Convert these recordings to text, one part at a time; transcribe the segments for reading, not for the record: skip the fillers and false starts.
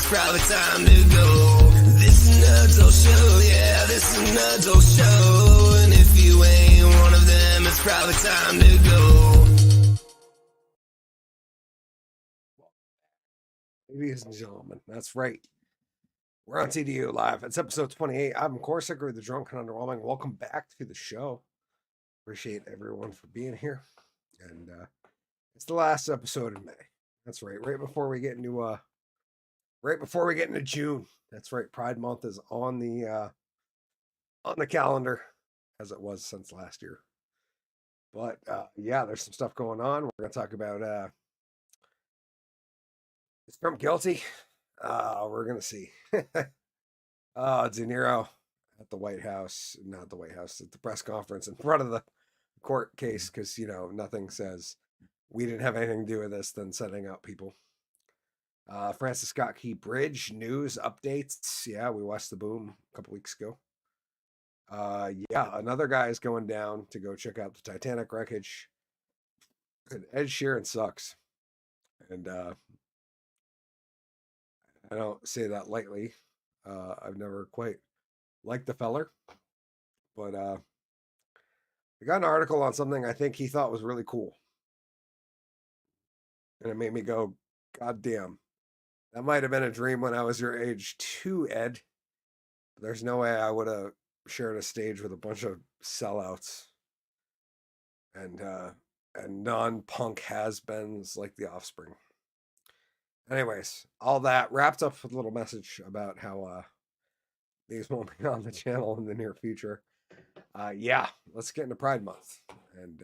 it's probably time to go. This is an adult show, yeah, this is an adult show. And if you ain't one of them, it's probably time to go. Ladies and gentlemen, that's right. We're on TDAU Live. It's episode 28. I'm, of course, Hickory the Drunk and Underwhelming. Welcome back to the show. Appreciate everyone for being here. And it's the last episode in May. That's right. Right before we get into June. That's right. Pride Month is on the calendar, as it was since last year. But yeah, there's some stuff going on. We're going to talk about is Trump guilty? We're going to see. De Niro at the White House, not the White House, at the press conference in front of the court case, because, you know, nothing says we didn't have anything to do with this than setting up people. Francis Scott Key Bridge news updates. Yeah, we watched the boom a couple weeks ago. Yeah, another guy is going down to go check out the Titanic wreckage. And Ed Sheeran sucks. And I don't say that lightly. I've never quite liked the feller. But I got an article on something I think he thought was really cool. And it made me go, God damn. That might have been a dream when I was your age too, Ed. There's no way I would have shared a stage with a bunch of sellouts and non-punk has-beens like the Offspring. Anyways, all that wrapped up with a little message about how these won't be on the channel in the near future. Yeah, let's get into Pride Month. And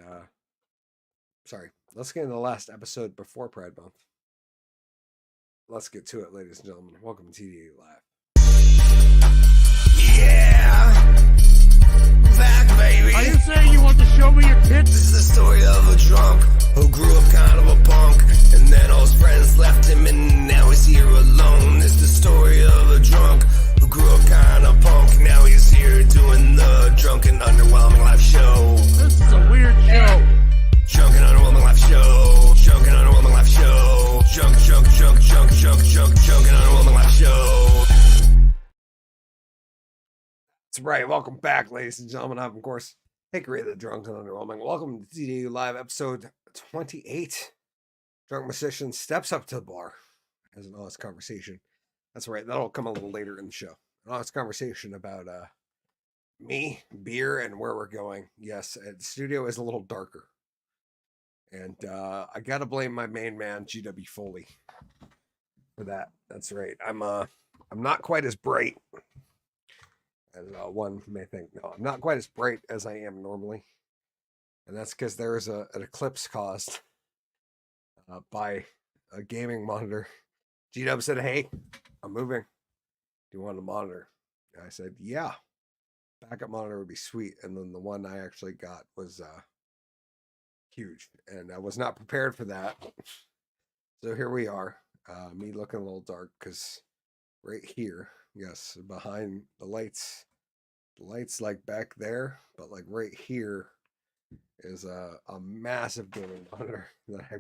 let's get into the last episode before Pride Month. Let's get to it, ladies and gentlemen. Welcome to TDAU Live. Yeah, back baby. Are you saying you want to show me your tits? This is the story of a drunk who grew up kind of a punk, and then all his friends left him, and now he's here alone. This is the story of a drunk who grew up kind of punk. Now he's here doing the Drunk and Underwhelming Live show. This is a weird show. Drunk and Underwhelming Live show. Drunk and Underwhelming Live show. Drunk and Underwhelming Live show. That's right. Welcome back, ladies and gentlemen. I'm, of course, Hickory the Drunk and Underwhelming. Welcome to TDAU Live episode 28. Drunk musician steps up to the bar. Has an honest conversation. That's right. That'll come a little later in the show. An honest conversation about me, beer, and where we're going. Yes, the studio is a little darker. And I gotta blame my main man, GW Foley, for that. That's right. I'm not quite as bright as one may think. No, I'm not quite as bright as I am normally. And that's because there is an eclipse caused by a gaming monitor. GW said, hey, I'm moving. Do you want a monitor? And I said, yeah. Backup monitor would be sweet. And then the one I actually got was huge. And I was not prepared for that. So here we are. Me looking a little dark because right here, yes, behind the lights like back there, but like right here is a massive gaming monitor that I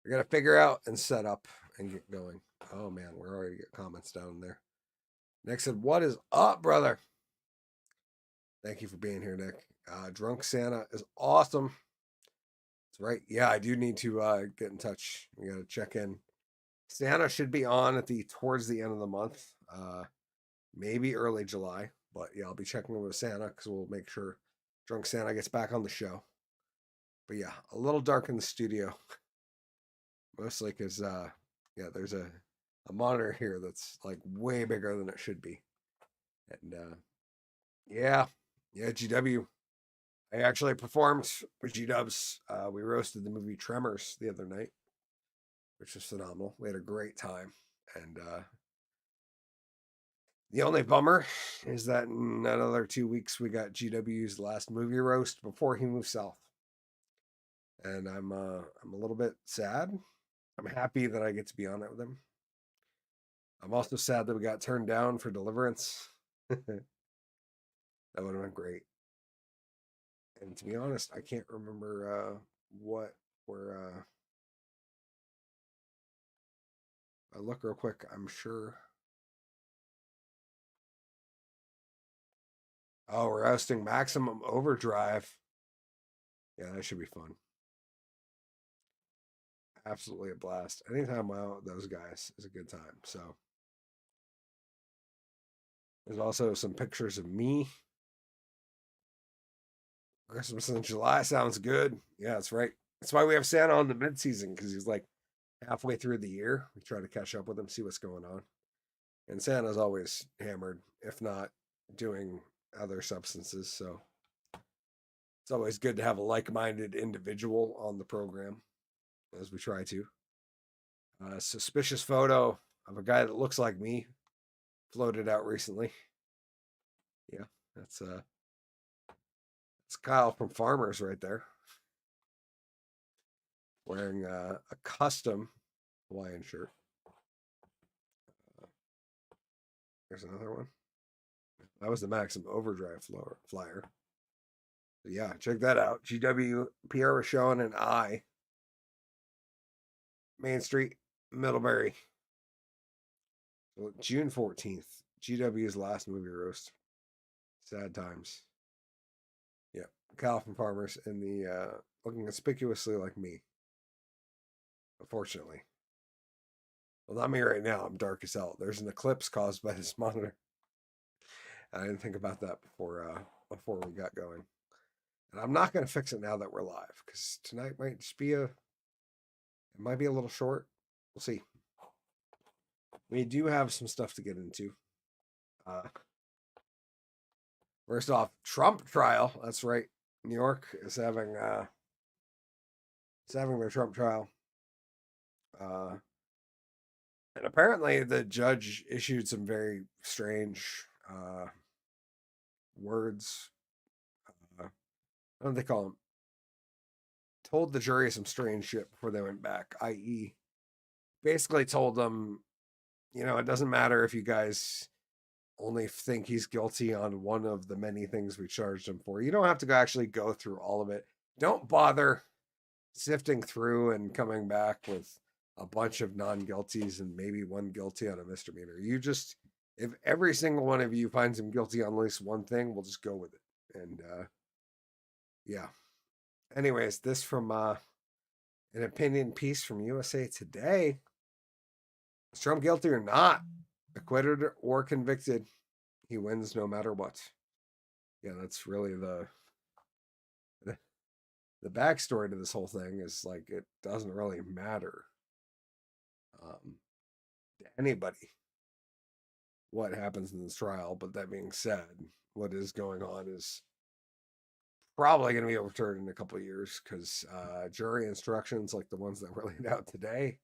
gotta figure out and set up and get going. Oh man, we're already getting comments down there. Nick said, what is up, brother? Thank you for being here, Nick. Drunk Santa is awesome. That's right. Yeah, I do need to get in touch. We gotta check in. Santa should be on towards the end of the month. Maybe early July. But yeah, I'll be checking with Santa because we'll make sure Drunk Santa gets back on the show. But yeah, a little dark in the studio. Mostly because, yeah, there's a monitor here that's like way bigger than it should be. And yeah, GW. I actually performed with G-Dubs. We roasted the movie Tremors the other night, which was phenomenal. We had a great time. And the only bummer is that in another 2 weeks, we got GW's last movie roast before he moved south. And I'm a little bit sad. I'm happy that I get to be on it with him. I'm also sad that we got turned down for Deliverance. That would have been great. And to be honest, I can't remember what we're I look real quick, I'm sure. Oh, we're hosting Maximum Overdrive. Yeah, that should be fun. Absolutely a blast. Anytime I'm out with those guys is a good time. So there's also some pictures of me. Christmas in July sounds good. Yeah, that's right. That's why we have Santa on the mid-season, because he's like halfway through the year. We try to catch up with him, see what's going on. And Santa's always hammered, if not doing other substances. So it's always good to have a like-minded individual on the program, as we try to. A suspicious photo of a guy that looks like me floated out recently. Yeah, that's Kyle from Farmers right there, wearing a custom Hawaiian shirt. There's another one. That was the Maxim Overdrive flyer. So yeah, check that out. GW, Pierre Rochon, and I. Main Street, Middlebury. So June 14th, GW's last movie roast. Sad times. Yeah, Kyle from Farmers and the looking conspicuously like me. Unfortunately. Well, not me right now. I'm dark as hell. There's an eclipse caused by this monitor. I didn't think about that before we got going. And I'm not going to fix it now that we're live, because tonight might just be it might be a little short. We'll see. We do have some stuff to get into. First off, Trump trial. That's right. New York is having their Trump trial. And apparently the judge issued some very strange words. What do they call them? Told the jury some strange shit before they went back, i.e., basically told them, it doesn't matter if you guys only think he's guilty on one of the many things we charged him for. You don't have to actually go through all of it. Don't bother sifting through and coming back with a bunch of non-guilties and maybe one guilty on a misdemeanor. If every single one of you finds him guilty on at least one thing, we'll just go with it. And yeah. Anyways, this from an opinion piece from USA Today. Is Trump guilty or not? Acquitted or convicted, he wins no matter what. Yeah, that's really the backstory to this whole thing is like it doesn't really matter to anybody what happens in this trial. But that being said, what is going on is probably going to be overturned in a couple of years, because jury instructions like the ones that were laid out today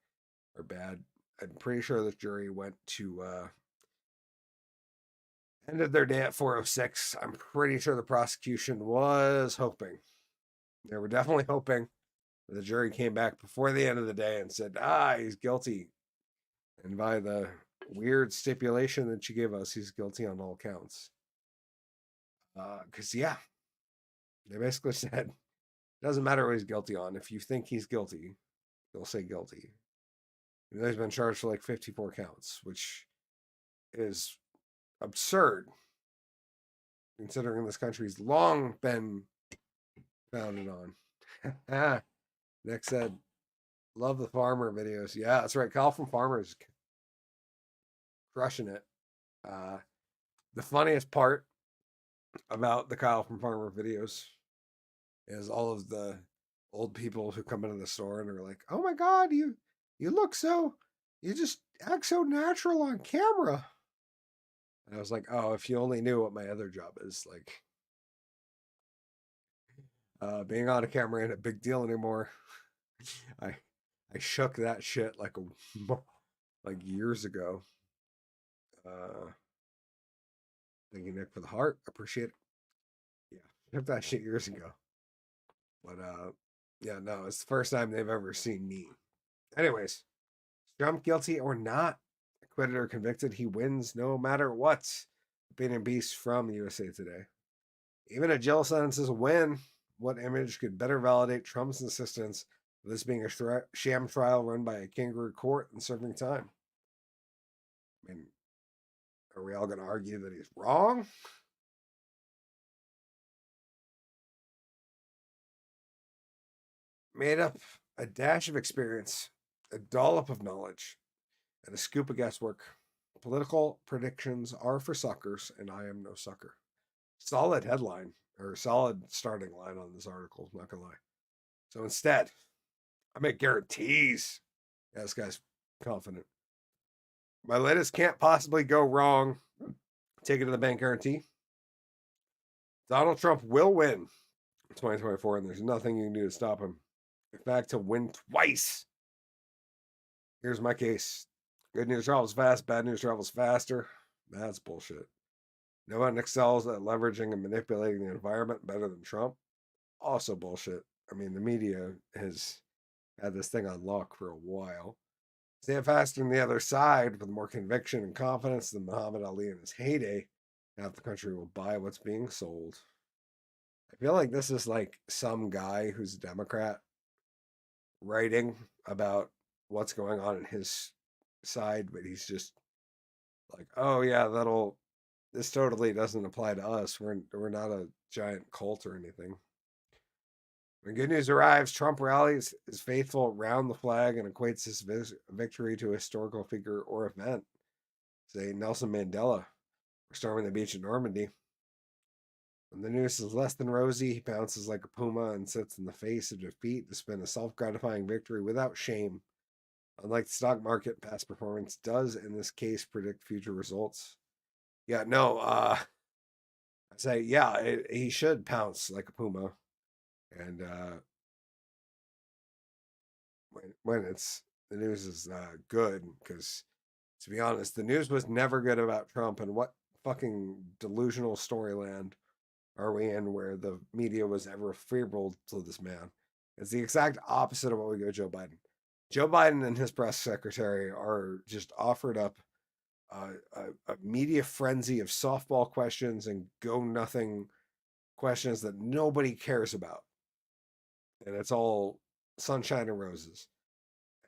are bad. I'm pretty sure the jury went to ended their day at 4:06. I'm pretty sure the prosecution was hoping. They were definitely hoping. The jury came back before the end of the day and said, he's guilty. And by the weird stipulation that she gave us, he's guilty on all counts. Because, they basically said, it doesn't matter what he's guilty on. If you think he's guilty, they'll say guilty. Even though he's been charged for like 54 counts, which is absurd, considering this country's long been founded on. Nick said, love the farmer videos. Yeah, that's right. Kyle from Farmers crushing it. The funniest part about the Kyle from Farmer videos is all of the old people who come into the store and are like, oh my God, you just act so natural on camera. And I was like, oh, if you only knew what my other job is. Like, being on a camera ain't a big deal anymore. I shook that shit like years ago. Thank you, Nick, for the heart. Appreciate it. Yeah, shook that shit years ago. But yeah, no, it's the first time they've ever seen me. Anyways, Trump guilty or not, acquitted or convicted, he wins no matter what. Opinion piece from USA Today. Even a jail sentence is a win. What image could better validate Trump's insistence of this being a sham trial run by a kangaroo court and serving time? I mean, are we all going to argue that he's wrong? Made up a dash of experience, a dollop of knowledge, and a scoop of guesswork. Political predictions are for suckers, and I am no sucker. Solid headline, or solid starting line on this article, not gonna lie. So instead, I make guarantees. Yeah, this guy's confident. My latest can't possibly go wrong. Take it to the bank guarantee. Donald Trump will win in 2024, and there's nothing you can do to stop him. In fact, to win twice. Here's my case. Good news travels fast, bad news travels faster. That's bullshit. No one excels at leveraging and manipulating the environment better than Trump. Also bullshit. I mean, the media has had this thing on lock for a while. Stand faster than the other side with more conviction and confidence than Muhammad Ali in his heyday. Half the country will buy what's being sold. I feel like this is like some guy who's a Democrat writing about what's going on in his side, but he's just like, oh yeah, this totally doesn't apply to us. We're not a giant cult or anything. When good news arrives, Trump rallies his faithful round the flag and equates his victory to a historical figure or event. Say Nelson Mandela, or storming the beach in Normandy. When the news is less than rosy, he pounces like a puma and sits in the face of defeat to spin a self-gratifying victory without shame. Unlike the stock market, past performance does, in this case, predict future results. Yeah, no, I say, yeah, he should pounce like a puma. And when the news is good, because to be honest, the news was never good about Trump. And what fucking delusional storyland are we in where the media was ever favorable to this man? It's the exact opposite of what we go Joe Biden. Joe Biden and his press secretary are just offered up a media frenzy of softball questions and go nothing questions that nobody cares about. And it's all sunshine and roses.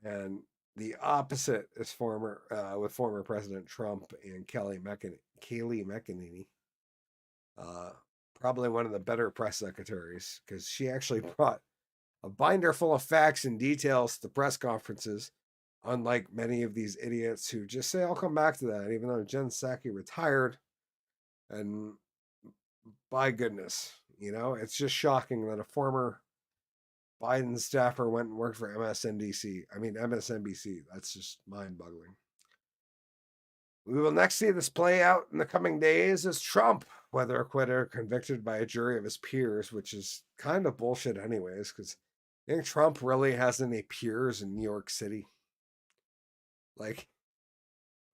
And the opposite is with former President Trump and Kayleigh McEnany. Probably one of the better press secretaries, because she actually brought a binder full of facts and details to press conferences, unlike many of these idiots who just say, I'll come back to that, even though Jen Psaki retired. And by goodness, it's just shocking that a former Biden staffer went and worked for MSNBC. That's just mind-boggling. We will next see this play out in the coming days as Trump, whether acquitted or convicted by a jury of his peers, which is kind of bullshit anyways, because I think Trump really has any peers in New York City. Like,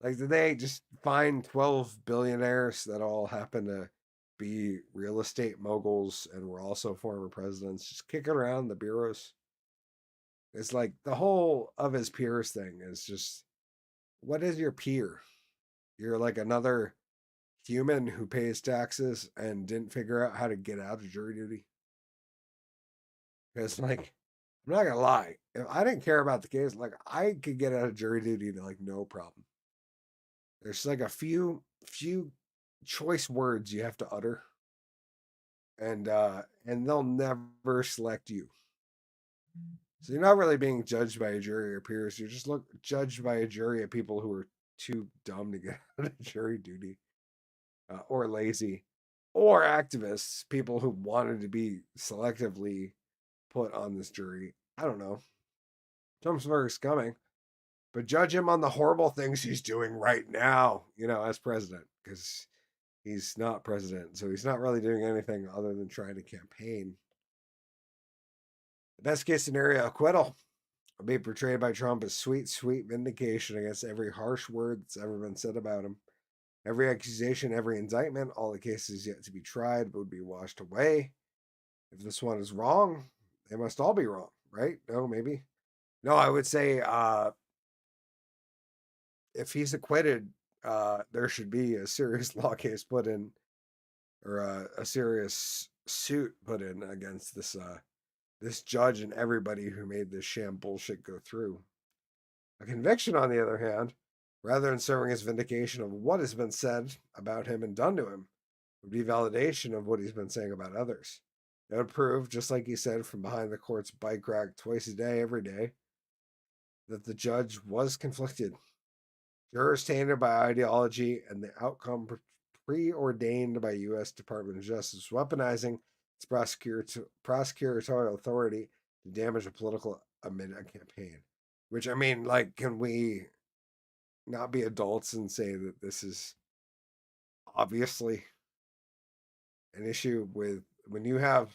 did they just find 12 billionaires that all happen to be real estate moguls and were also former presidents, just kicking around the bureaus? It's like the whole of his peers thing is just, what is your peer? You're like another human who pays taxes and didn't figure out how to get out of jury duty. Because, like, I'm not gonna lie, if I didn't care about the case, like, I could get out of jury duty to like no problem. There's like a few choice words you have to utter, and they'll never select you. So you're not really being judged by a jury of peers. You're just judged by a jury of people who are too dumb to get out of jury duty, or lazy, or activists, people who wanted to be selectively put on this jury. I don't know. Trump's very coming, but judge him on the horrible things he's doing right now, as president, because he's not president, so he's not really doing anything other than trying to campaign. The best case scenario, acquittal, will be portrayed by Trump as sweet, sweet vindication against every harsh word that's ever been said about him. Every accusation, every indictment, all the cases yet to be tried would be washed away. If this one is wrong, they must all be wrong, right? No, maybe. No, I would say if he's acquitted, there should be a serious law case put in, or a serious suit put in against this judge and everybody who made this sham bullshit go through. A conviction, on the other hand, rather than serving as vindication of what has been said about him and done to him, would be validation of what he's been saying about others. It would prove, just like he said from behind the court's bike rack twice a day, every day, that the judge was conflicted. Jurors tainted by ideology and the outcome preordained by U.S. Department of Justice, weaponizing its prosecutorial authority to damage a political amid a campaign. Which, I mean, like, can we not be adults and say that this is obviously an issue with when you have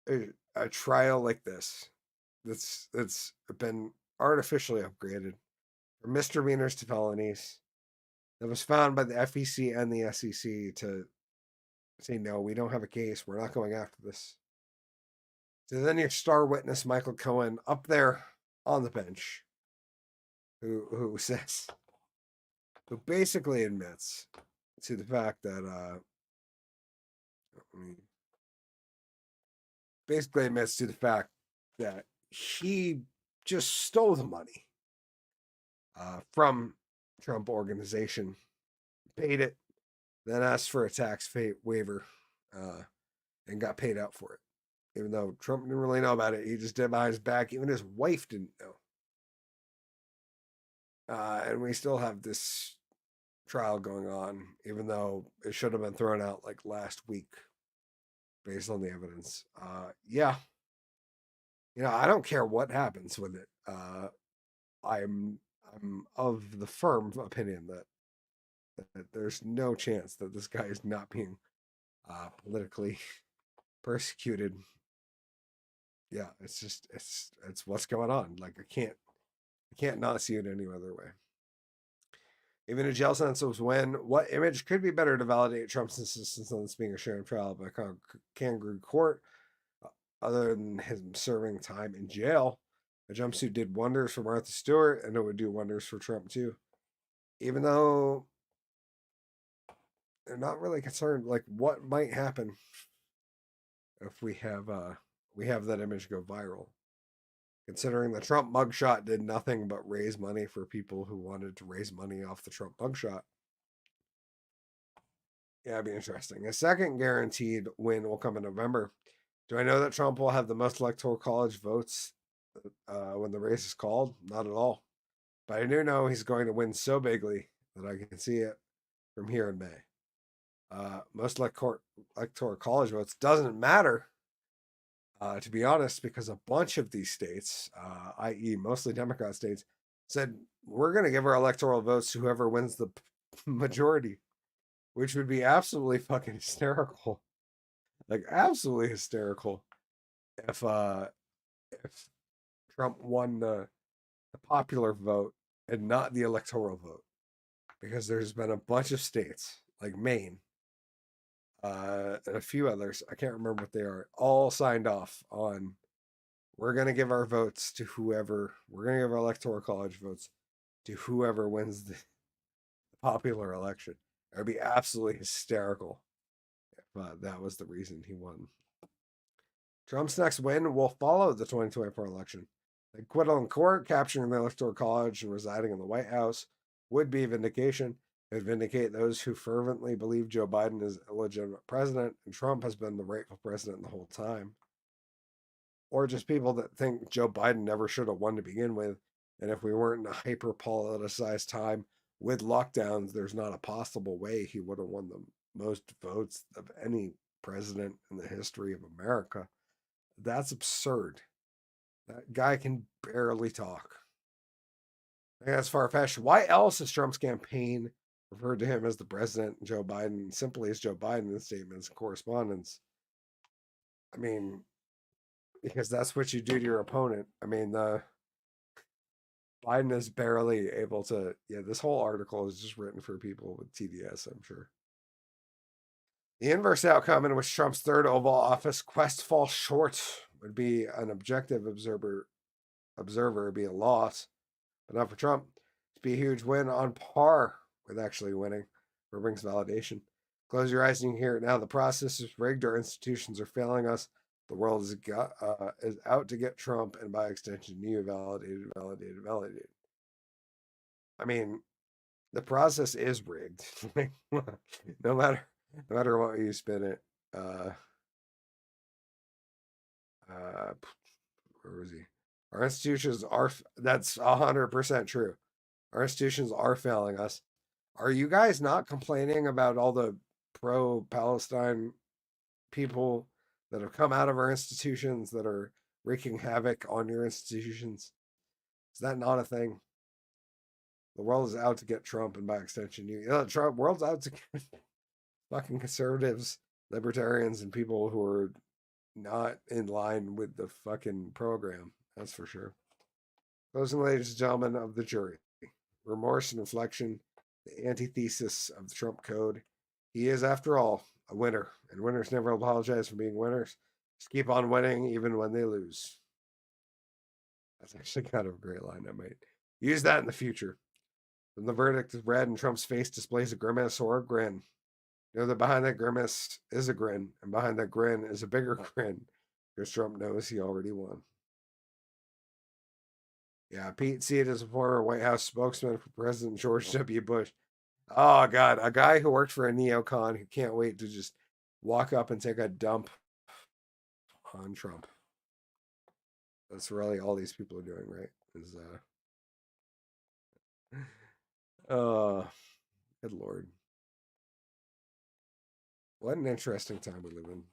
a trial like this that's been artificially upgraded from misdemeanors to felonies, that was found by the FEC and the SEC to say, no, we don't have a case, we're not going after this. So then your star witness, Michael Cohen, up there on the bench, who says, who basically admits to the fact that, he just stole the money from Trump organization, paid it, then asked for a tax waiver, and got paid out for it. Even though Trump didn't really know about it, he just did behind his back. Even his wife didn't know. And we still have this trial going on, even though it should have been thrown out like last week, based on the evidence. Yeah. I don't care what happens with it. I'm of the firm opinion that there's no chance that this guy is not being politically persecuted. Yeah, it's what's going on. Like, I can't not see it any other way. Even a jail sentence was what image could be better to validate Trump's insistence on this being a sham trial by kangaroo court, other than him serving time in jail? A jumpsuit did wonders for Martha Stewart, and it would do wonders for Trump too. Even though they're not really concerned, like, what might happen if we have that image go viral. Considering the Trump mugshot did nothing but raise money for people who wanted to raise money off the Trump mugshot. Yeah, it'd be interesting. A second guaranteed win will come in November. Do I know that Trump will have the most electoral college votes when the race is called? Not at all. But I do know he's going to win so bigly that I can see it from here in May. Most electoral college votes doesn't matter, to be honest, because a bunch of these states, i.e. mostly Democrat states, said, we're going to give our electoral votes to whoever wins the majority, which would be absolutely fucking hysterical. Like, absolutely hysterical if Trump won the popular vote and not the electoral vote. Because there's been a bunch of states, like Maine, and a few others, I can't remember what they are, all signed off on, we're going to give our votes to whoever, we're going to give our electoral college votes to whoever wins the popular election. It would be absolutely hysterical if that was the reason he won. Trump's next win will follow the 2024 election. The acquittal in court, capturing the electoral college, and residing in the White House would be vindication. It would vindicate those who fervently believe Joe Biden is a legitimate president and Trump has been the rightful president the whole time. Or just people that think Joe Biden never should have won to begin with. And if we weren't in a hyper-politicized time with lockdowns, there's not a possible way he would have won the most votes of any president in the history of America. That's absurd. That guy can barely talk. I think that's far-fetched. Why else is Trump's campaign referred to him as the president, Joe Biden, simply as Joe Biden in statements and correspondence? I mean, because that's what you do to your opponent. I mean, Biden is barely able to, this whole article is just written for people with TDS, I'm sure. The inverse outcome in which Trump's third Oval Office quest falls short would be an objective observer be a loss, but not for Trump. It'd be a huge win on par with actually winning, where it brings validation. Close your eyes and you hear it now. The process is rigged. Our institutions are failing us. The world is out to get Trump, and by extension, you validated. I mean, the process is rigged. no matter what you spin it. Where was he? Our institutions are. That's 100% true. Our institutions are failing us. Are you guys not complaining about all the pro-Palestine people that have come out of our institutions that are wreaking havoc on your institutions? Is that not a thing? The world is out to get Trump, and by extension, Trump. World's out to get fucking conservatives, libertarians, and people who are not in line with the fucking program. That's for sure. Closing, ladies and gentlemen of the jury. Remorse and reflection, the antithesis of the Trump code. He is, after all, a winner, and winners never apologize for being winners. Just keep on winning even when they lose. That's actually kind of a great line. I might use that in the future. When the verdict is read and Trump's face displays a grimace or a grin, know that behind that grimace is a grin, and behind that grin is a bigger grin, because Trump knows he already won. Yeah, Pete Seat is a former White House spokesman for President George W. Bush. Oh, God, a guy who worked for a neocon who can't wait to just walk up and take a dump on Trump. That's really all these people are doing, right? Good Lord. What an interesting time we live in.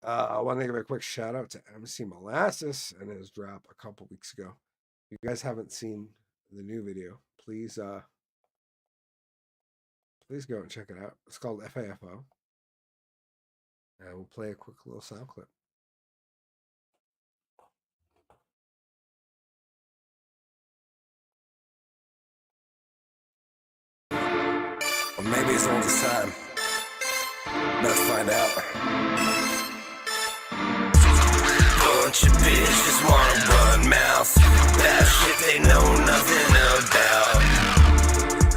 I want to give a quick shout out to MC Molasses and his drop a couple weeks ago. If you guys haven't seen the new video, please go and check it out. It's called FAFO. And we'll play a quick little sound clip. Or maybe it's all this time. Let's find out. Bunch of bitches wanna run mouth. That shit they know nothing about.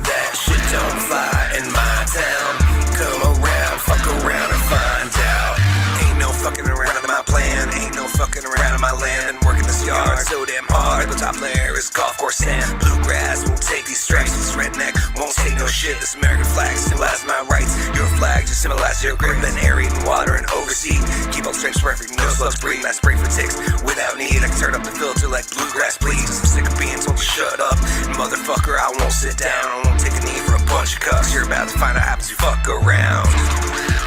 That shit don't fly in my town. Come around, fuck around and find out. Ain't no fucking around in my plan. Ain't no fucking around in my land. Been working this yard so damn hard. The top layer is golf course sand. Bluegrass won't take these stripes. This redneck won't take no shit. This American flag symbolize my rights. Your flag just symbolize your grip. Then aerate in water and oversea. Keep all stripes perfect, no slugs breathe. I spray for ticks without need. I can turn up the filter like bluegrass please. I'm sick of being told to shut up. Motherfucker, I won't sit down. I won't take a knee for a bunch of cucks. You're about to find out happens, you fuck around.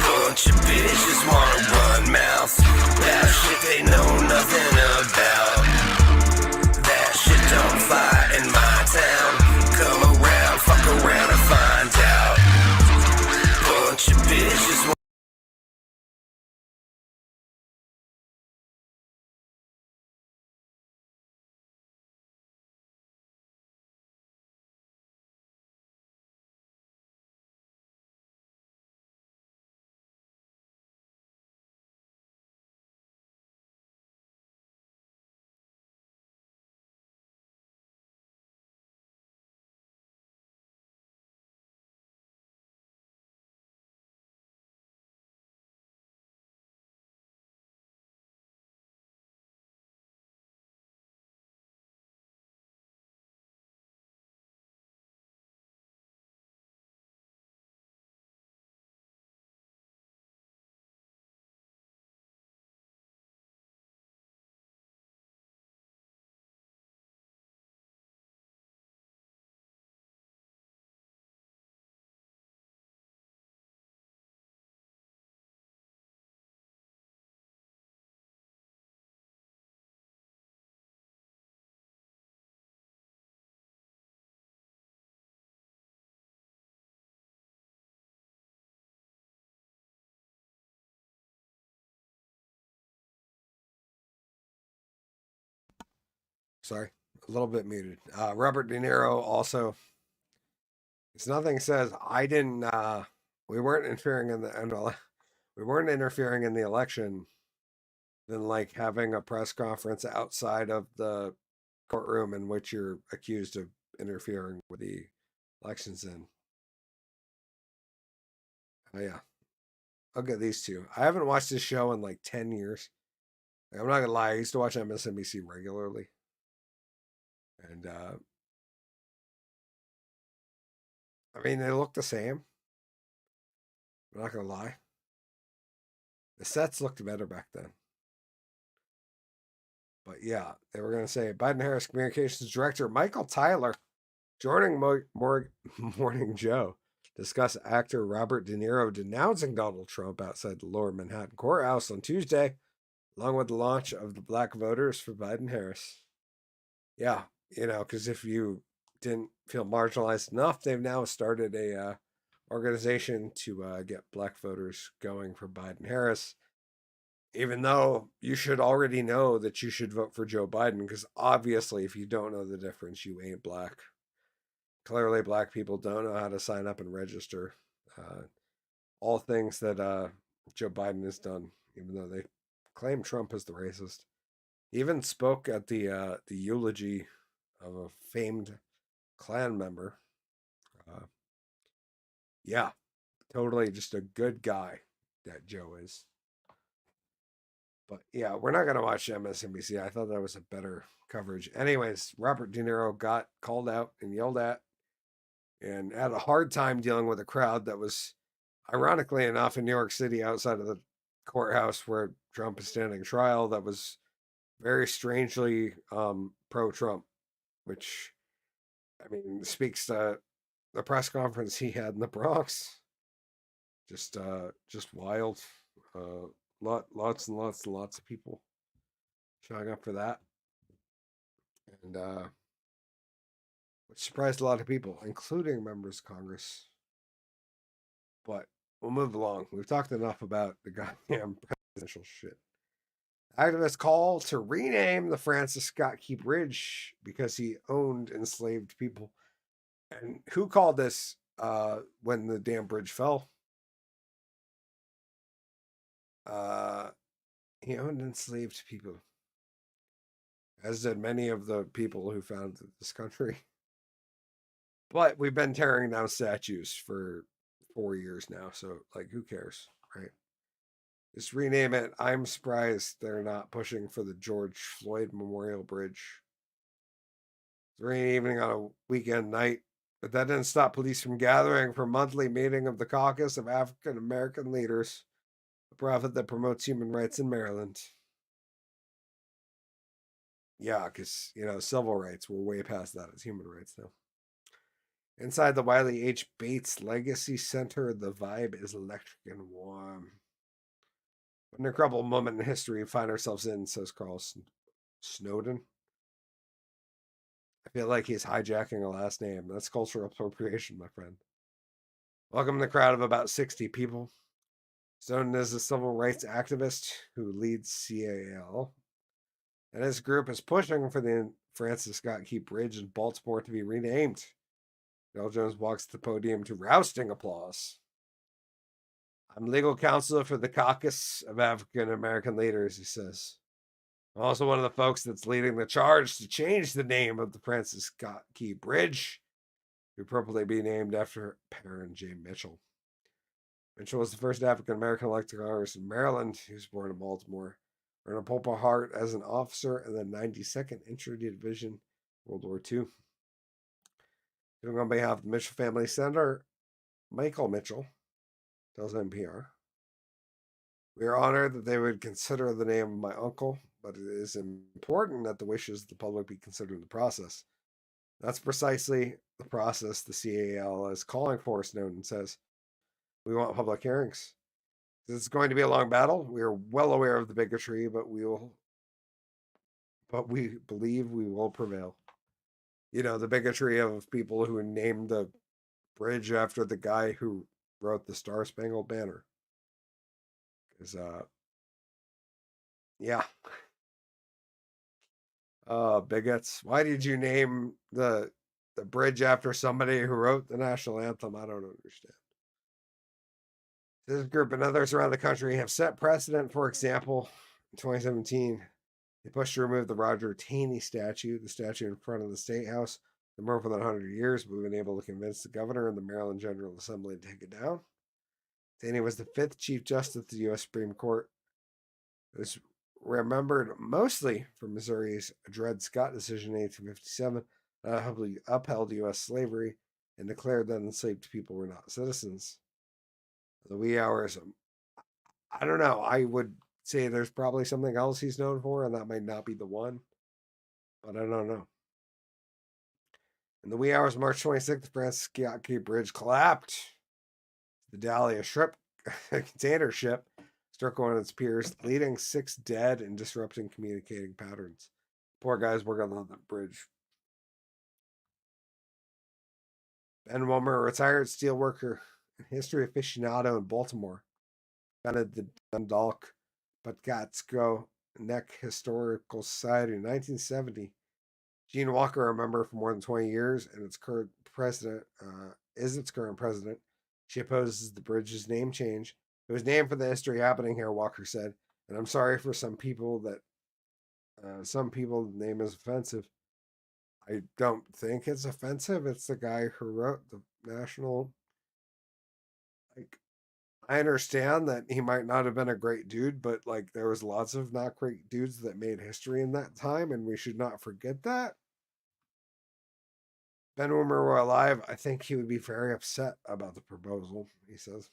Bunch of bitches wanna run mouth. That shit they know nothing about. That shit don't fly in my town. Come around, fuck around and find out. Bunch of bitches. Sorry, a little bit muted. Robert De Niro also. It's nothing says I didn't. We weren't interfering in the we weren't interfering in the election than like having a press conference outside of the courtroom in which you're accused of interfering with the elections in. Oh yeah, I'll get these two. I haven't watched this show in like 10 years. I'm not gonna lie, I used to watch MSNBC regularly. And I mean, they look the same. I'm not gonna lie. The sets looked better back then. But yeah, they were gonna say Biden-Harris Communications Director Michael Tyler joining Morning Joe discuss actor Robert De Niro denouncing Donald Trump outside the Lower Manhattan courthouse on Tuesday, along with the launch of the Black Voters for Biden-Harris. Yeah, because if you didn't feel marginalized enough, they've now started a organization to get black voters going for Biden-Harris. Even though you should already know that you should vote for Joe Biden, because obviously, if you don't know the difference, you ain't black. Clearly, black people don't know how to sign up and register. All things that Joe Biden has done, even though they claim Trump is the racist. He even spoke at the eulogy of a famed Klan member. Yeah, totally just a good guy that Joe is. But yeah, we're not going to watch MSNBC. I thought that was a better coverage. Anyways, Robert De Niro got called out and yelled at and had a hard time dealing with a crowd that was, ironically enough, in New York City outside of the courthouse where Trump is standing trial, that was very strangely pro-Trump, which, I mean, speaks to the press conference he had in the Bronx. Just wild. Lots and lots and lots of people showing up for that, and which surprised a lot of people, including members of Congress. But we'll move along. We've talked enough about the goddamn presidential shit. Activists call to rename the Francis Scott Key Bridge because he owned enslaved people. And who called this when the damn bridge fell? He owned enslaved people, as did many of the people who founded this country. But we've been tearing down statues for 4 years now, so like, who cares, right? Just rename it. I'm surprised they're not pushing for the George Floyd Memorial Bridge. It's a rainy evening on a weekend night, but that didn't stop police from gathering for a monthly meeting of the Caucus of African American Leaders, a profit that promotes human rights in Maryland. Yeah, because, civil rights, we're way past that. It's human rights now. Inside the Wiley H. Bates Legacy Center, the vibe is electric and warm. What an incredible moment in history we find ourselves in, says Carl Snowden. I feel like he's hijacking a last name. That's cultural appropriation, my friend. Welcome to the crowd of about 60 people. Snowden is a civil rights activist who leads CAL, and his group is pushing for the Francis Scott Key Bridge in Baltimore to be renamed. Dale Jones walks to the podium to rousting applause. I'm legal counsel for the Caucus of African American Leaders, he says. I'm also one of the folks that's leading the charge to change the name of the Francis Scott Key Bridge to appropriately be named after Perrin J. Mitchell. Mitchell was the first African American elected to Congress in Maryland. He was born in Baltimore. Earned a Purple Heart as an officer in the 92nd Infantry Division, World War II. Doing on behalf of the Mitchell family, Senator Michael Mitchell tells NPR, "We are honored that they would consider the name of my uncle, but it is important that the wishes of the public be considered in the process. That's precisely the process the CAL is calling for," Snowden says. "We want public hearings. It's going to be a long battle. We are well aware of the bigotry, but we believe we will prevail." The bigotry of people who named the bridge after the guy who wrote the Star Spangled Banner. Because, yeah. Bigots. Why did you name the bridge after somebody who wrote the national anthem? I don't understand. This group and others around the country have set precedent. For example, in 2017, they pushed to remove the Roger Taney statue, the statue in front of the State House, for more than 100 years, but we've been able to convince the governor and the Maryland General Assembly to take it down. Taney was the 5th Chief Justice of the U.S. Supreme Court. It was remembered mostly for Missouri's Dred Scott decision in 1857 that upheld U.S. slavery and declared that enslaved people were not citizens. The wee hours, I don't know. I would say there's probably something else he's known for, and that might not be the one, but I don't know. In the wee hours of March 26th, the Francis Scott Key Bridge collapsed. The Dahlia ship, container ship, struck one of its piers, leading 6 dead and disrupting communicating patterns. Poor guys working on that bridge. Ben Wilmer, a retired steelworker and history aficionado in Baltimore, founded the Dundalk Patapsco Neck Historical Society in 1970. Gene Walker, a member for more than 20 years, and its current president is its current president. She opposes the bridge's name change. It was named for the history happening here, Walker said, and I'm sorry for some people that the name is offensive. I don't think it's offensive. It's the guy who wrote the national. I understand that he might not have been a great dude, but there was lots of not great dudes that made history in that time, and we should not forget that. Ben Wilmer were alive, I think he would be very upset about the proposal, he says.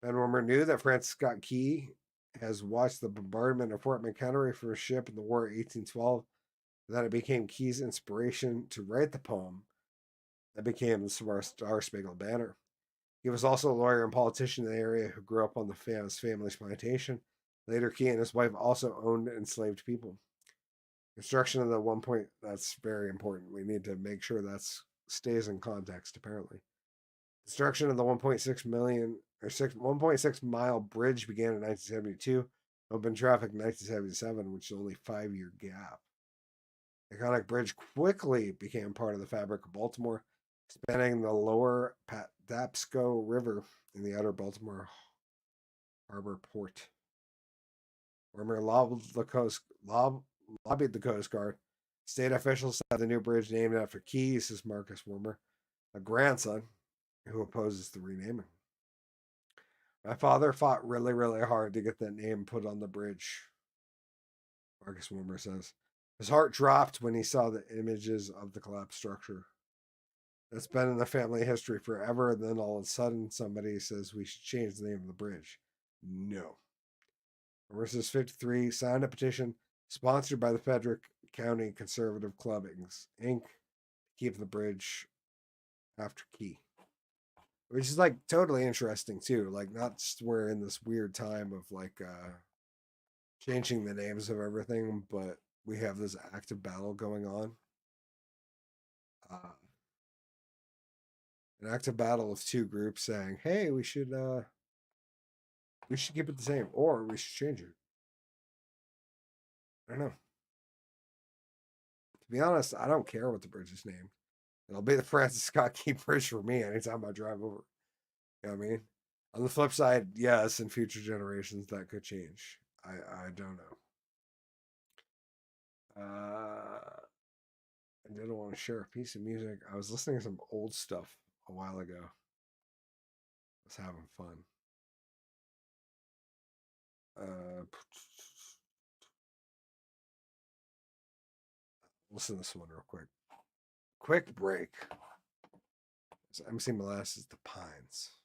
Ben Wilmer knew that Francis Scott Key has watched the bombardment of Fort McHenry from a ship in the war of 1812, and that it became Key's inspiration to write the poem that became the Star-Spangled Banner. He was also a lawyer and politician in the area who grew up on the family's plantation. Later, Key and his wife also owned enslaved people. Construction of the that's very important. We need to make sure that stays in context, apparently. Construction of the 1.6 mile bridge began in 1972, opened traffic in 1977, which is only a 5-year gap. The iconic bridge quickly became part of the fabric of Baltimore, spanning the lower Patapsco River in the outer Baltimore Harbor Port. Wilmer lobbied the Coast Guard. State officials had the new bridge named after Key, says Marcus Wilmer, a grandson who opposes the renaming. My father fought really, really hard to get that name put on the bridge, Marcus Wilmer says. His heart dropped when he saw the images of the collapsed structure. That's been in the family history forever, and then all of a sudden somebody says we should change the name of the bridge. No. Wilmer says 53 signed a petition sponsored by the Frederick County Conservative Club, Inc. to keep the bridge after Key. Which is totally interesting too. Not just we're in this weird time of changing the names of everything, but we have this active battle going on. An active battle of 2 groups saying, hey, we should keep it the same, or we should change it. I don't know. To be honest, I don't care what the bridge is named. It'll be the Francis Scott Key Bridge for me anytime I drive over. You know what I mean? On the flip side, yes, in future generations that could change. I don't know. I didn't want to share a piece of music. I was listening to some old stuff a while ago. I was having fun. Listen to this one real quick. Quick break. MC Molasses, The Pines.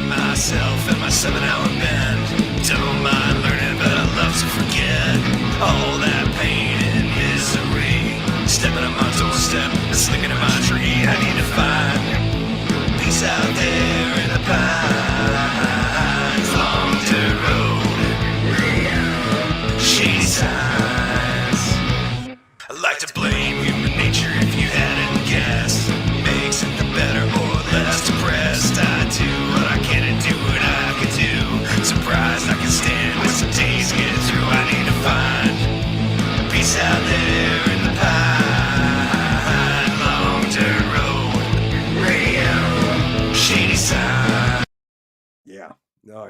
Myself and my 7-hour bend. Don't mind learning, but I love to forget all that pain and misery. Stepping on my doorstep, slicking in my tree. I need to find peace out there in the pines. Long dirt road, shady signs. I like to blame human nature if you hadn't guessed. Makes it the better or less depressed. I do.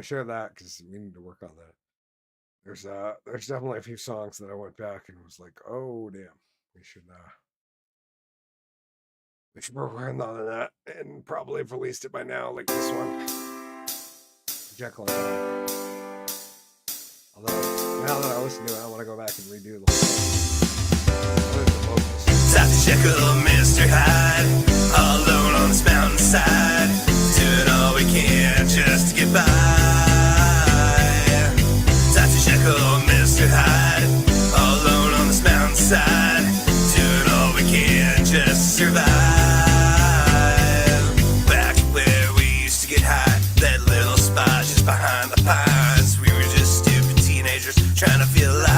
share that because we need to work on that. There's definitely a few songs that I went back and was like, oh damn, we should work on that and probably have released it by now, like this one. Jekyll and Hyde. Although now that I listen to it, I want to go back and redo the whole song. Dr. Jekyll, Mr. Hyde, all alone on this mountainside, doing all we can just to get by. Dr. Jekyll, Mr. Hyde, all alone on this mountainside, doing all we can just to survive. Back where we used to get high, that little spot just behind the pines, we were just stupid teenagers trying to feel alive.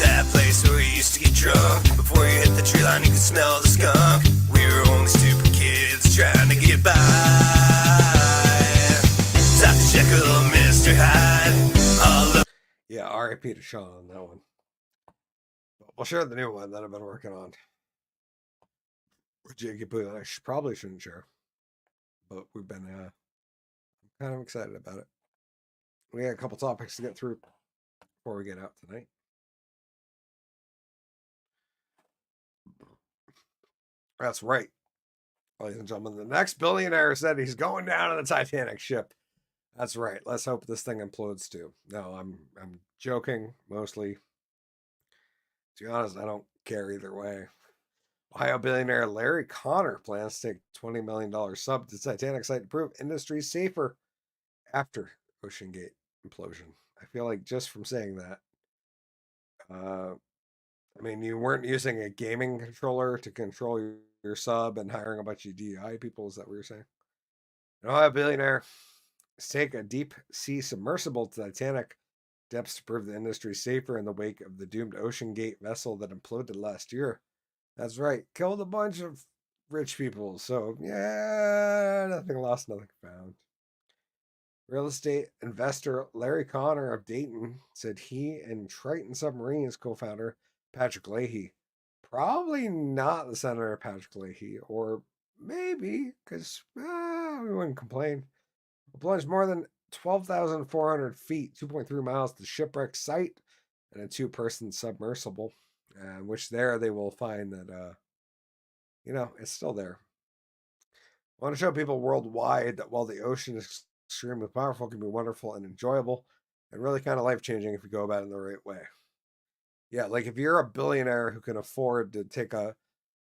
That place where we used to get drunk, before you hit the tree line you could smell the skunk. We were only stupid kids trying to get by. Dr. Jekyll, Mr. Hyde, Yeah, R.I.P. to Sean on that one. We'll share the new one that I've been working on. Which I probably shouldn't share. But we've been kind of excited about it. We got a couple topics to get through before we get out tonight. That's right, ladies and gentlemen. The next billionaire said he's going down on the Titanic ship. That's right. Let's hope this thing implodes too. No, I'm joking mostly. To be honest, I don't care either way. Ohio billionaire Larry Connor plans to take $20 million sub to Titanic site to prove industry safer after Ocean Gate implosion. I feel like just from saying that, I mean, you weren't using a gaming controller to control your sub and hiring a bunch of DEI people. Is that what you're saying? An Ohio billionaire is take a deep sea submersible to Titanic depths to prove the industry safer in the wake of the doomed Ocean Gate vessel that imploded last year. That's right, killed a bunch of rich people. So yeah, nothing lost, nothing found. Real estate investor Larry Connor of Dayton said he and Triton Submarines co-founder Patrick Leahy, probably not the Senator Patrick Leahy, or maybe, because we wouldn't complain, plunged more than 12,400 feet, 2.3 miles to the shipwreck site and a two-person submersible, which there they will find that, it's still there. I want to show people worldwide that while the ocean is extremely powerful, it can be wonderful and enjoyable and really kind of life-changing if you go about it in the right way. Yeah, like if you're a billionaire who can afford to take a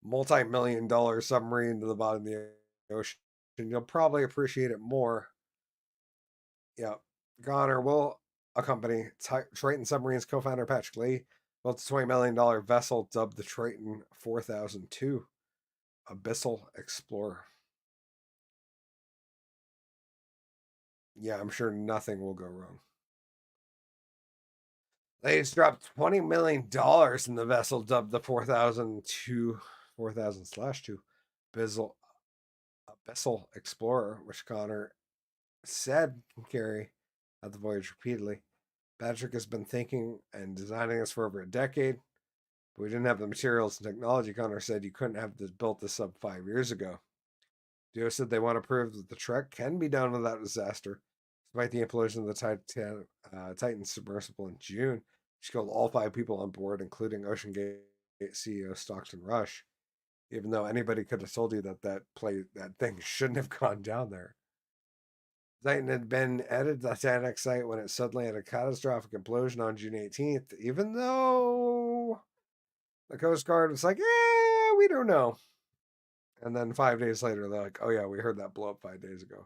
multi-million-dollar submarine to the bottom of the ocean, you'll probably appreciate it more. Yeah, Connor will accompany Triton Submarines co-founder Patrick Lee built a $20 million vessel dubbed the Triton 4002 Abyssal Explorer. Yeah, I'm sure nothing will go wrong. They just dropped $20 million in the vessel dubbed the 4000/2 Abyssal Explorer, which Connor said can carry out the voyage repeatedly. Patrick has been thinking and designing this for over a decade, but we didn't have the materials and technology. Connor said you couldn't have built this sub 5 years ago. Duo said they want to prove that the trek can be done without disaster, despite the implosion of the Titan submersible in June, which killed all 5 people on board, including Ocean Gate CEO Stockton Rush. Even though anybody could have told you that thing shouldn't have gone down there. Titan had been at the Titanic site when it suddenly had a catastrophic implosion on June 18th, even though the Coast Guard was like, we don't know. And then 5 days later, they're like, oh yeah, we heard that blow up 5 days ago.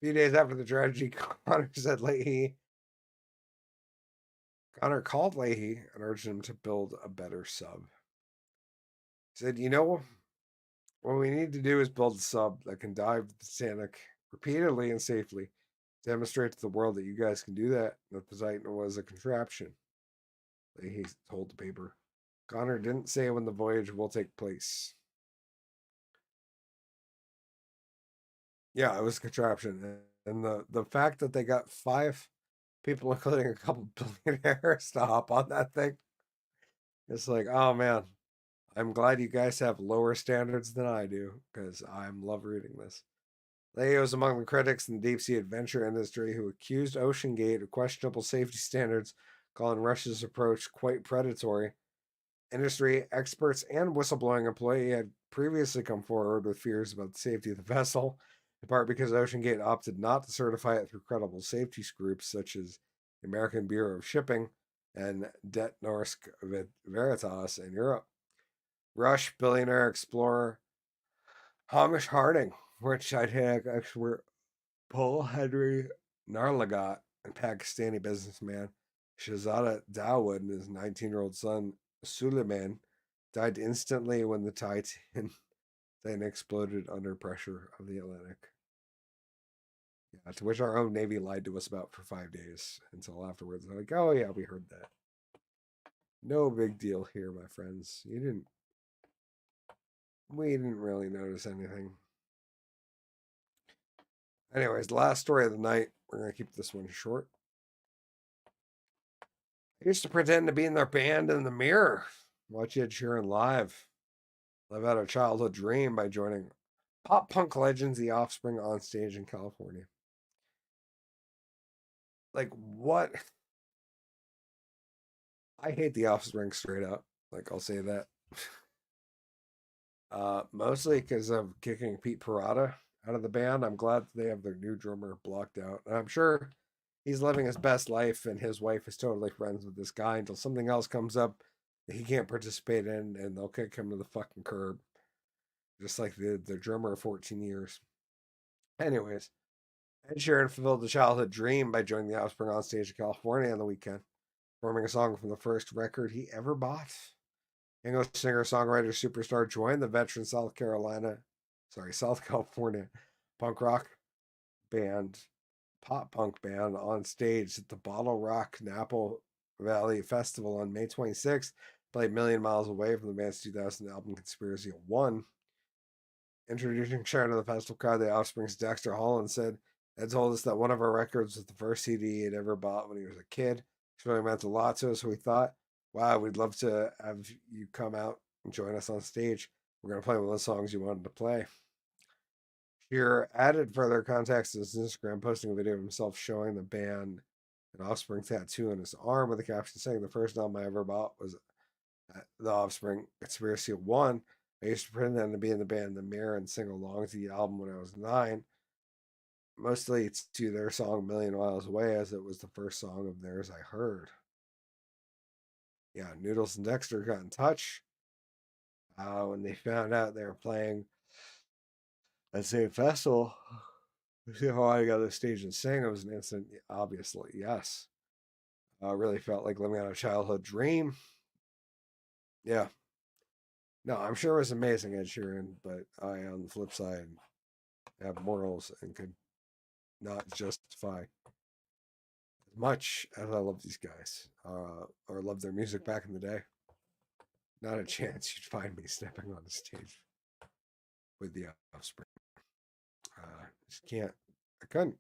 A few days after the tragedy, Connor called Leahy and urged him to build a better sub. He said, what we need to do is build a sub that can dive the Titanic repeatedly and safely, demonstrate to the world that you guys can do that the Titan was a contraption. Leahy told the paper. Connor didn't say when the voyage will take place. Yeah, it was a contraption. And the fact that they got 5 people, including a couple billionaires, to hop on that thing, it's like, oh man, I'm glad you guys have lower standards than I do, because I love reading this. Leo is among the critics in the deep-sea adventure industry who accused OceanGate of questionable safety standards, calling Russia's approach quite predatory. Industry experts and whistleblowing employee had previously come forward with fears about the safety of the vessel, in part because OceanGate opted not to certify it through credible safety groups such as the American Bureau of Shipping and Det Norsk Veritas in Europe. Rush billionaire explorer Hamish Harding, which I'd had expert Paul Henry Narlagat, and Pakistani businessman Shahzada Dawood and his 19-year-old son Suleiman died instantly when the Titan exploded under pressure of the Atlantic. Yeah, to which our own Navy lied to us about for 5 days until afterwards. They're like, oh yeah, we heard that. No big deal here, my friends. We didn't really notice anything. Anyways, the last story of the night. We're going to keep this one short. I used to pretend to be in their band in the mirror. Watch Ed Sheeran live. Live out a childhood dream by joining pop punk legends The Offspring on stage in California. Like, what? I hate The Offspring straight up. Like, I'll say that. Mostly because of kicking Pete Parada out of the band. I'm glad they have their new drummer blocked out. And I'm sure he's living his best life and his wife is totally friends with this guy until something else comes up that he can't participate in and they'll kick him to the fucking curb. Just like the drummer of 14 years. Anyways, Ed Sheeran fulfilled the childhood dream by joining The Offspring on stage in California on the weekend, performing a song from the first record he ever bought. English singer-songwriter superstar joined the veteran South California punk rock band, pop punk band on stage at the Bottle Rock Napa Valley Festival on May 26th, played Million Miles Away from the band's 2000 album Conspiracy of One. Introducing Sharon to the festival crowd, The Offspring's Dexter Holland said, Ed told us that one of our records was the first CD he'd ever bought when he was a kid. It really meant a lot to us, so we thought, wow, we'd love to have you come out and join us on stage. We're going to play one of the songs you wanted to play. Shearer added further context to his Instagram, posting a video of himself showing the band an Offspring tattoo on his arm with the caption saying, the first album I ever bought was The Offspring Conspiracy of One. I used to pretend to be in the band in the mirror and sing along to the album when I was 9. Mostly it's to their song Million Miles Away, as it was the first song of theirs I heard. Yeah, Noodles and Dexter got in touch when they found out they were playing at the same festival. See how I got to the stage and sing? It was an instant, obviously, yes. Really felt like living out a childhood dream. Yeah. No, I'm sure it was amazing, Ed Sheeran, but I, on the flip side, have morals and could not justify as much as I love these guys, or love their music back in the day. Not a chance you'd find me stepping on the stage with The Offspring. Just can't. I couldn't.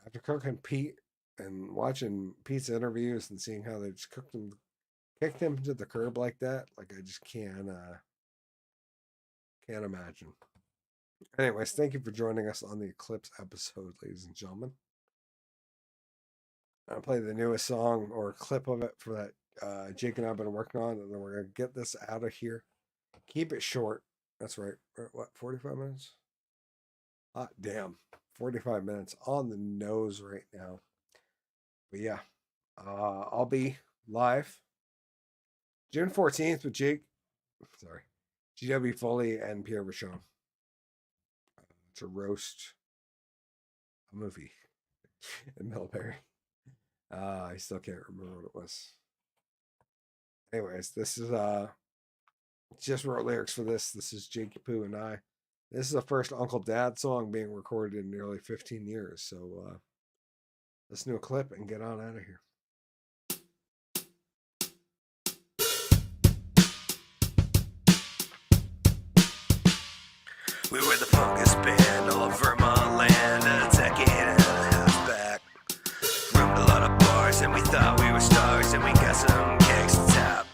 After cooking Pete and watching Pete's interviews and seeing how they just kicked him to the curb like that, like I just can't imagine. Anyways, thank you for joining us on the Eclipse episode, ladies and gentlemen. I'll play the newest song or a clip of it for that Jake and I have been working on, and then we're going to get this out of here. Keep it short. That's right. What, 45 minutes? Hot damn. 45 minutes on the nose right now. But yeah, I'll be live June 14th with GW Foley and Pierre Vachon to roast a movie in Millbury. I still can't remember what it was. Anyways, this is just wrote lyrics for this. This is Jake Poo and I. This is the first Uncle Dad song being recorded in nearly 15 years. So listen to a clip and get on out of here. We were the fungus band of Vermont land a decade and a half back. Roomed a lot of bars and we thought we were stars and we got some kegs to tap.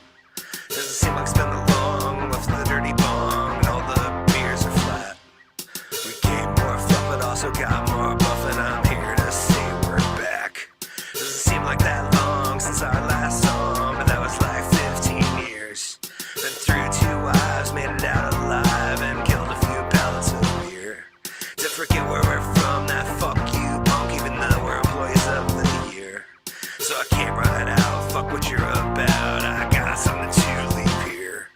Doesn't seem like it's been that long, left the dirty bong and all the beers are flat. We came got more buff and I'm here to say we're back. Doesn't seem like that long since our last song, but that was like 15 years. Been through 2 wives, made it out alive, and killed a few pallets of beer. To forget where we're from, that fuck you punk, even though we're employees of the year. So I came right out, fuck what you're about, I got something to leave here.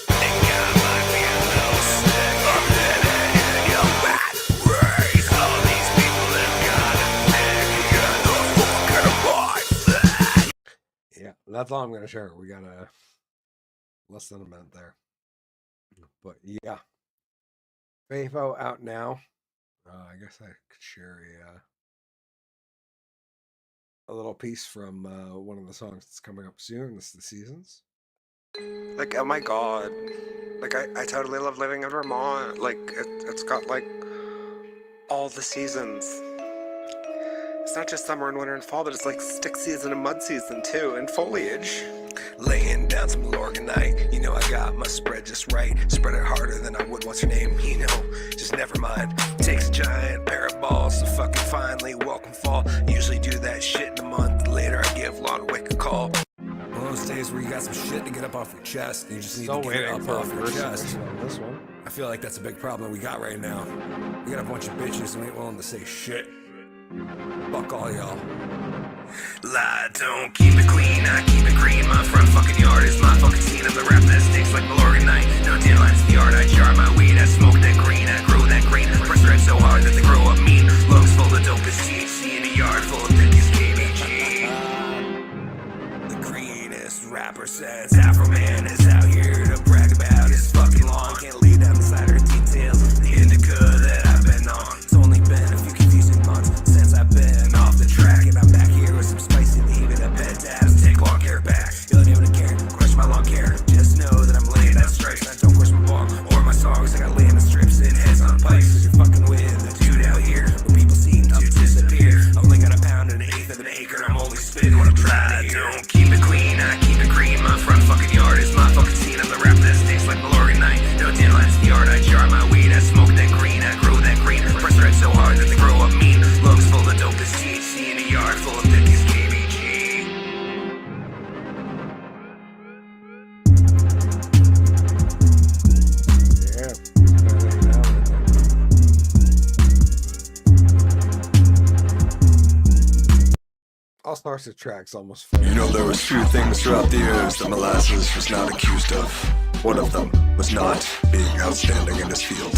And God might be a little sick of it, and your bad race. All these people have got to pick, you got no fucking right. Yeah, that's all I'm going to share. We got less than a minute there. But yeah. Faithful out now. I guess I could share a little piece from one of the songs that's coming up soon. This is The Seasons. Like, oh my god. Like, I totally love living in Vermont. Like, it's got, like, all the seasons. It's not just summer and winter and fall, but it's, like, stick season and mud season, too, and foliage. Laying down some Lorganite, you know I got my spread just right. Spread it harder than I would, what's her name, you know, just never mind. Takes a giant pair of balls to fucking finally welcome fall. Usually do that shit in a month, later I give Lodwick a call. One of those days where you got some shit to get up off your chest, and you just need to get it up off your chest. On this one. I feel like that's a big problem we got right now. We got a bunch of bitches who ain't willing to say shit. Fuck all y'all. Lie, don't keep it clean, I keep it green. My front fucking yard is my fucking scene. I'm the rap that stinks like Malorganite. No dandelions in the yard, I jar my weed. I smoke that green, I grow that green. Press red so hard that they grow up mean. Lungs full of dope as THC in a yard full of thickest KBG. The greenest rapper says Afro Man is out here to brag about his fucking lawn. Can't lead down the side or details the indica that I've been on. It's only been a few confusing months since I've been off the track, and I'm back here with some spicy leave it a bed tabs. Take long hair back, you don't even care. Crush my long hair, just know that I'm laying out strikes. I don't crush my bong or my songs. I got laying the strips and heads on pikes. Cause you're fucking with the dude out here when people seem to disappear. I only got a pound and an eighth of an acre, and I'm only spitting what I'm trying to hear. Don't keep it clean, I keep it green. My front fucking yard is my fucking scene. I'm the rap that stinks like Malorganite. No dandelions in the yard, I jar my weed. I smoke that green, I grow that green. Press red so hard that they grow up mean. Lungs full of dope as THC in a yard full of thickest KBG. Yeah. All sorts of tracks almost full. You know, there was few things throughout the years that Molasses was not accused of. One of them was not being outstanding in his field.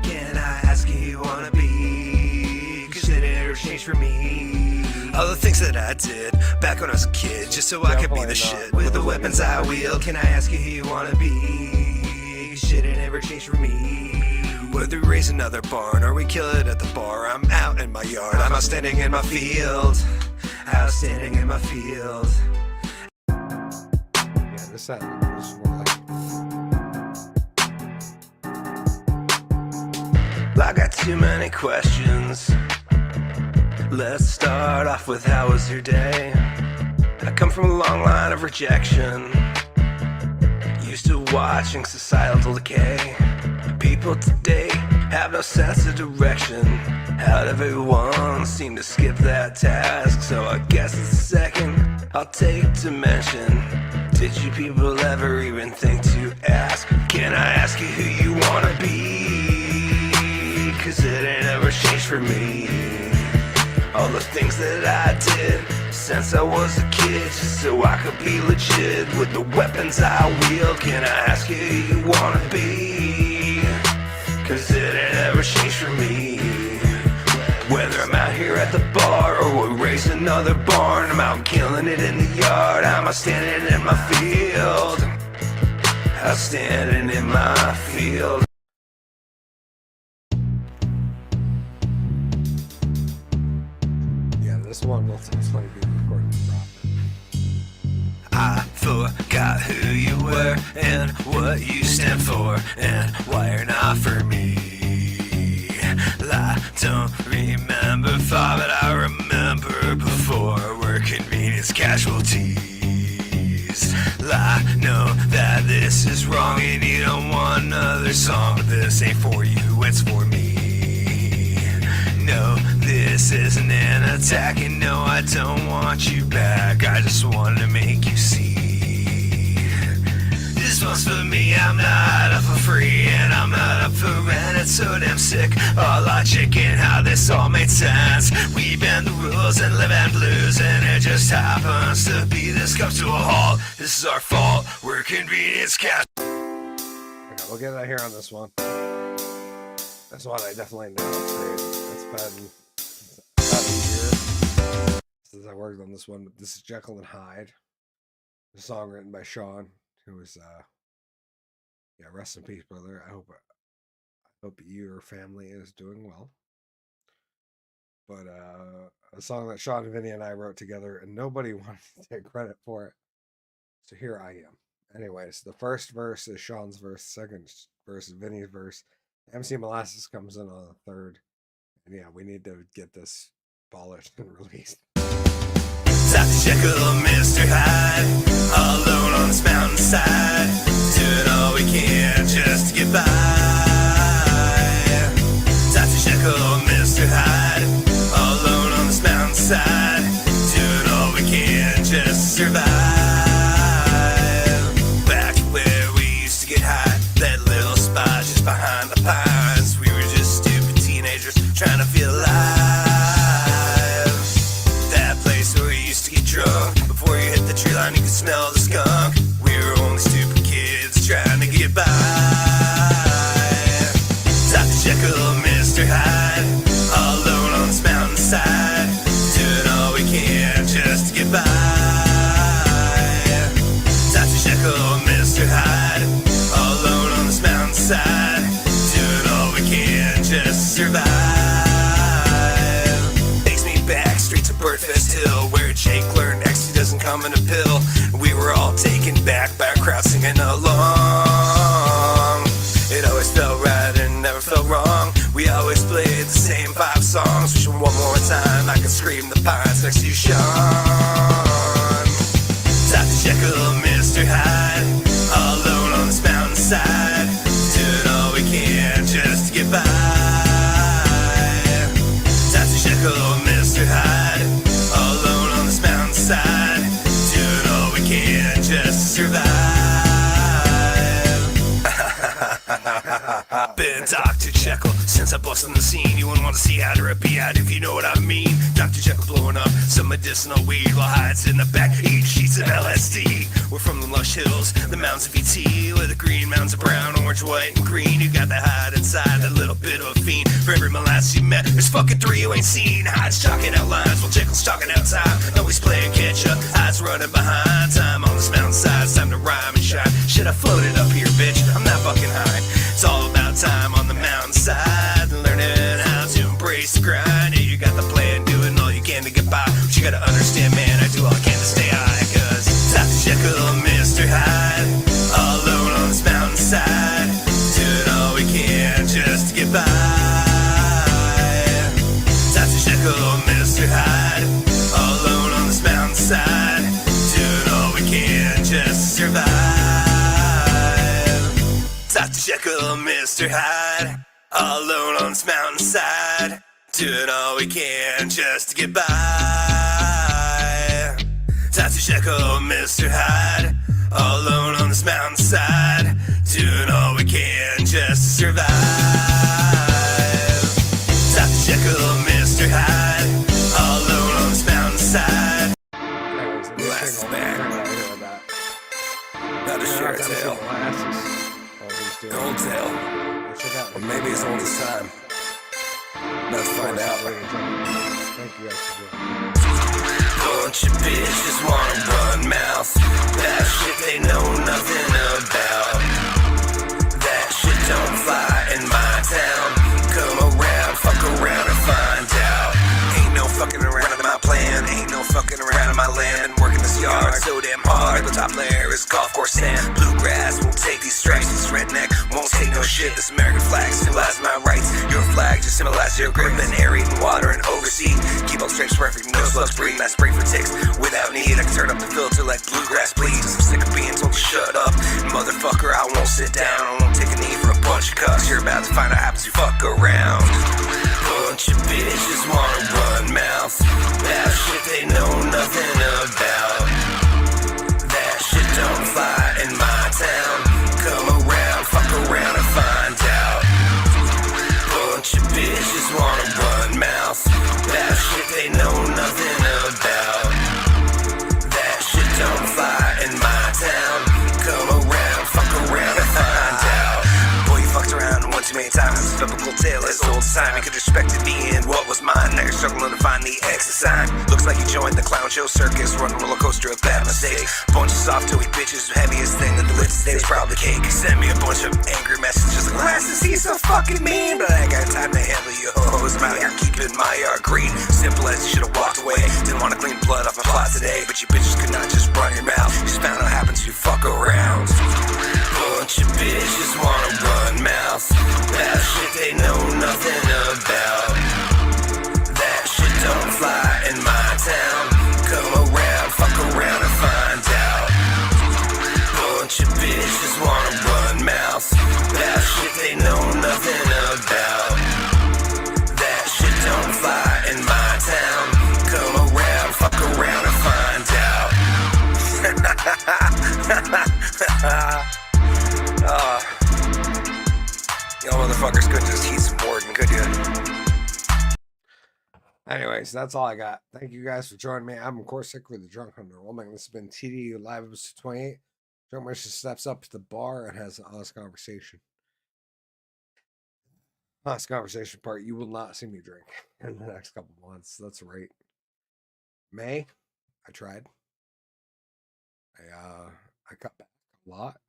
Can I ask who you wanna be? Cause it never changed for me. All the things that I did back when I was a kid, just so I could be the shit with the weapons I wield. Can I ask you who you wanna be? Cause shit ain't never changed for me. Whether we raise another barn or we kill it at the bar, I'm out in my yard, I'm outstanding in my field. Outstanding in my field. Yeah, this set was more like. I got too many questions. Let's start off with how was your day? I come from a long line of rejection. Used to watching societal decay. People today have no sense of direction. How'd everyone seem to skip that task? So I guess it's a second I'll take to mention. Did you people ever even think to ask? Can I ask you who you wanna be? Cause it ain't ever changed for me. All the things that I did since I was a kid, just so I could be legit with the weapons I wield. Can I ask you who you wanna be? Cause it ain't ever changed for me. Whether I'm out here at the bar or we raise another barn, I'm out killing it in the yard. I'm outstanding in my field. Outstanding in my field. Yeah, this one will definitely be recorded proper. I forgot who you were and what you stand for and why you're not for me. I don't remember far, but I remember before we're convenience casualties. I know that this is wrong and you don't want another song, but this ain't for you, it's for me. isn't an attack, and no, I don't want you back. I just wanted to make you see. This one's for me, I'm not up for free, and I'm not up for rent. It's so damn sick, all logic and how this all made sense. We bend the rules and live and blues, and it just happens to be this comes to a halt. This is our fault, we're convenience cast. Okay, we'll get out here on this one. This one I definitely know. It's been about a year since I worked on this one. But this is Jekyll and Hyde, a song written by Sean, who was rest in peace, brother. I hope your family is doing well. But a song that Sean, Vinny, and I wrote together, and nobody wanted to take credit for it. So here I am. Anyways, the first verse is Sean's verse, second verse is Vinny's verse. MC Molasses comes in on the third. And yeah, we need to get this polished and released. Dr. Jekyll, Mr. Hyde, all alone on this mountainside, doing all we can just to get by. Dr. Jekyll, Mr. Hyde, all alone on this mountainside, doing all we can just to survive. Back where we used to get high, that little spot just behind the pines. We were just stupid teenagers trying to feel alive. That place where we used to get drunk, before you hit the tree line you could smell the skunk. We were only stupid kids trying to get by. Dr. Jekyll, Mr. Hyde, all alone on this mountainside, doing all we can just to get by. Dr. Jekyll, Mr. Hyde, all alone on this mountainside, doing all we can just to survive. Takes me back straight to Birdfest Hill, where Jake learned ecstasy doesn't come in a pill. We were all taken back by a crowd singing along. It always felt right and never felt wrong. We always played the same 5 songs. Wish one more time I could scream the pines next to you, Sean. Dr. Jekyll, Mr. Hyde, all alone on this mountainside, doing all we can just to get by. Dr. Jekyll, Mr. Hyde, all alone on this mountainside, doing all we can just to survive. Been Dr. Jekyll since I busted on the scene. You wouldn't want to see how to repeat out if you know what I mean. Dr. Jekyll blowing up some medicinal weed while Hyde's in the back eating sheets of LSD. We're from the lush hills, the mountains of ET, where the green mountains are brown, orange, white, and green. You got the Hyde inside, that little bit of a fiend. For every molasses you met, there's fucking 3 you ain't seen. Hyde's chalking out lines while Jekyll's talking out time. Always playing catch up, Hyde's running behind. Time on this mountainside, it's time to rhyme and shine. Shit, I floated up here, bitch, I'm not fucking high. It's all about time on the mountainside, learning how to embrace the grind. Yeah, you got the plan, doing all you can to get by. But you gotta understand, man, I do all I can to stay high. Cause Dr. Jekyll, Mr. Hyde, all alone on this mountainside, doing all we can just to get by. Dr. Jekyll, Mr. Hyde, all alone on this mountainside, doing all we can just to survive. Dr. Jekyll, Mr. Hyde, all alone on this mountainside, doing all we can just to get by. Dr. Jekyll, Mr. Hyde, all alone on this mountainside, doing all we can just to survive. Dr. Jekyll, Mr. Hyde, all alone on this mountainside. Last back. Not a share tale, an old tale, or maybe as old as time. Let's find out. Thank you guys for doing Bunch of bitches wanna run mouth. That shit they know nothing about. That shit don't fly in my town. Come around, fuck around and find out. Ain't no fucking around in my plan. Ain't no fucking around in my land. Been working this yard so damn hard. The top layer is golf course sand. Bluegrass won't take these stripes. This redneck won't take no shit. This American flag symbolizes my rights. Your flag just symbolizes your grip. Been aerating water and oversea. Keep all stripes perfect, no slugs breathe. I spray for ticks without need. I can turn up the filter like bluegrass bleeds. I'm sick of being told to shut up. Motherfucker, I won't sit down. I won't take a knee for a bunch of cucks. You're about to find out happens you fuck around. Bunch of bitches wanna run shit they know nothing about. That shit don't fly in my town. Come around, fuck around and find out. Boy, you fucked around one too many times. Biblical tale as old as time. You could respect it being what was mine. Now you're struggling to find the exit sign. Looks like you joined the clown show circus. Run a roller coaster of bad mistakes. Bunch of soft toey bitches. Heaviest thing that the list today is probably cake. Send me a bunch of angry messages. Glasses, he's so fucking mean. But I ain't got time to handle you hoes. I'm out here keeping my yard green. Simple as you should've walked away. Didn't wanna clean blood off my plot today. But you bitches could not just run your mouth. You just found out happens you fuck around. Bunch of bitches wanna run mouth. That shit they know nothing about. That shit don't fly in my town. Come around, fuck around and find out. Bunch of bitches wanna run mouth. That shit they know nothing about. That shit don't fly in my town. Come around, fuck around and find out. Y'all motherfuckers couldn't just heat some Warden, could you? Anyways, that's all I got. Thank you guys for joining me. I'm, of course, Hickory the Drunk Underwhelming. This has been TDAU Live episode 28. Drunk Mercy steps up to the bar and has an honest conversation. Honest conversation part, you will not see me drink in the next couple months. That's right. May, I tried. I cut back a lot.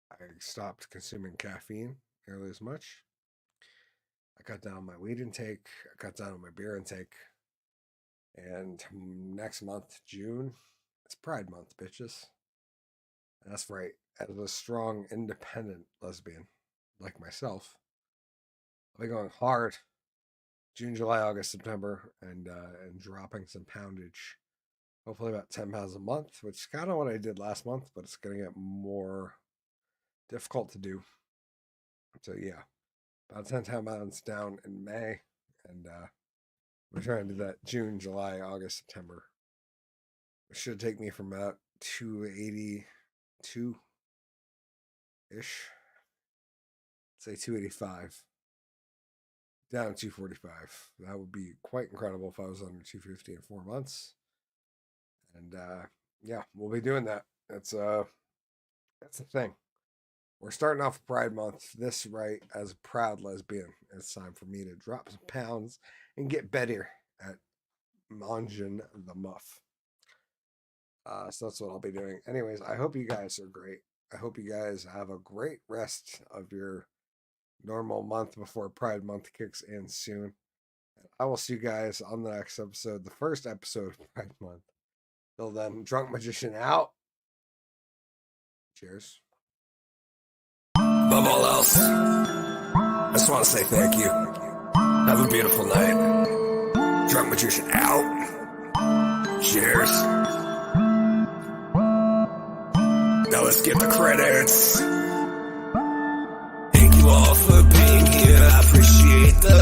I stopped consuming caffeine nearly as much. I cut down my weed intake. I cut down on my beer intake. And next month, June, it's Pride Month, bitches. And that's right. As a strong, independent lesbian like myself, I'll be going hard June, July, August, September, and dropping some poundage. Hopefully about 10 pounds a month, which is kind of what I did last month, but it's going to get more difficult to do. So yeah, about 10 pounds down in May, and we're trying to do that June, July, August, September. It should take me from about 282-ish, say 285, down to 245. That would be quite incredible if I was under 250 in 4 months. And yeah, we'll be doing that. That's the thing. We're starting off Pride Month this right as a proud lesbian. It's time for me to drop some pounds and get better at manging the muff. So that's what I'll be doing. Anyways, I hope you guys are great. I hope you guys have a great rest of your normal month before Pride Month kicks in soon. And I will see you guys on the next episode, the first episode of Pride Month. Till then, Drunk Magician out. Cheers. Above all else, I just want to say thank you. Have a beautiful night. Drunk Magician out. Cheers. Now let's get the credits. Thank you all for being here. I appreciate the